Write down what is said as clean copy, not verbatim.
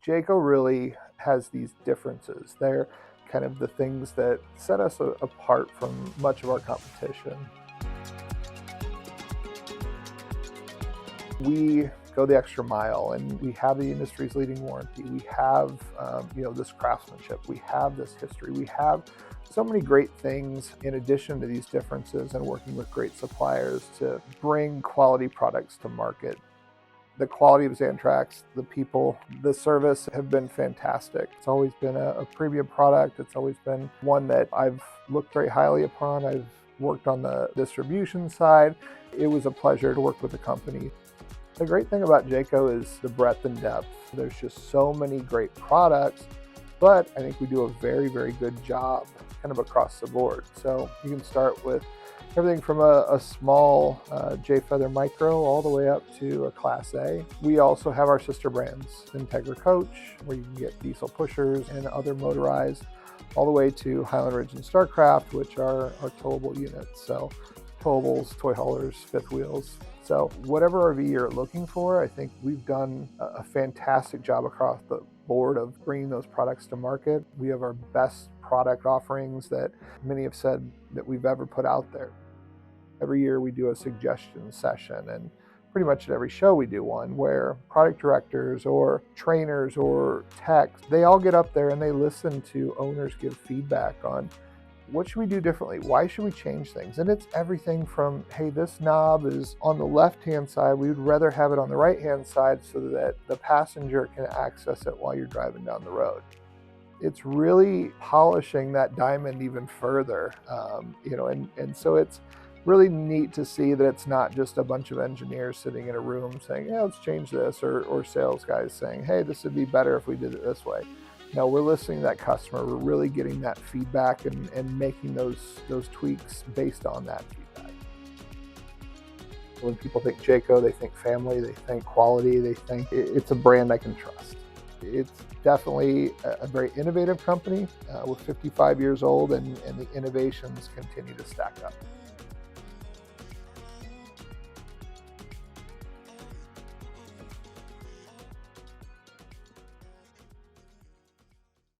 Jayco really has these differences. They're kind of the things that set us apart from much of our competition. We go the extra mile, and we have the industry's leading warranty. We have, this craftsmanship. We have this history. We have so many great things in addition to these differences, and working with great suppliers to bring quality products to market. The quality of Xantrex, the people, the service have been fantastic. It's always been a premium product. It's always been one that I've looked very highly upon. I've worked on the distribution side. It was a pleasure to work with the company. The great thing about Jayco is the breadth and depth. There's just so many great products, but I think we do a very, very good job kind of across the board. So you can start with everything from a small J-Feather Micro all the way up to a Class A. We also have our sister brands, Integra Coach, where you can get diesel pushers and other motorized, all the way to Highland Ridge and Starcraft, which are towable units. So towables, toy haulers, fifth wheels. So whatever RV you're looking for, I think we've done a fantastic job across the board of bringing those products to market. We have our best product offerings that many have said that we've ever put out there. Every year we do a suggestion session, and pretty much at every show we do one where product directors or trainers or techs, they all get up there and they listen to owners give feedback on what should we do differently? Why should we change things? And it's everything from, hey, this knob is on the left-hand side. We would rather have it on the right-hand side so that the passenger can access it while you're driving down the road. It's really polishing that diamond even further, and so it's really neat to see that it's not just a bunch of engineers sitting in a room saying, yeah, let's change this, or sales guys saying, hey, this would be better if we did it this way. No, we're listening to that customer. We're really getting that feedback and making those tweaks based on that feedback. When people think Jayco, they think family, they think quality, they think it's a brand I can trust. It's definitely a very innovative company. We're 55 years old, and the innovations continue to stack up.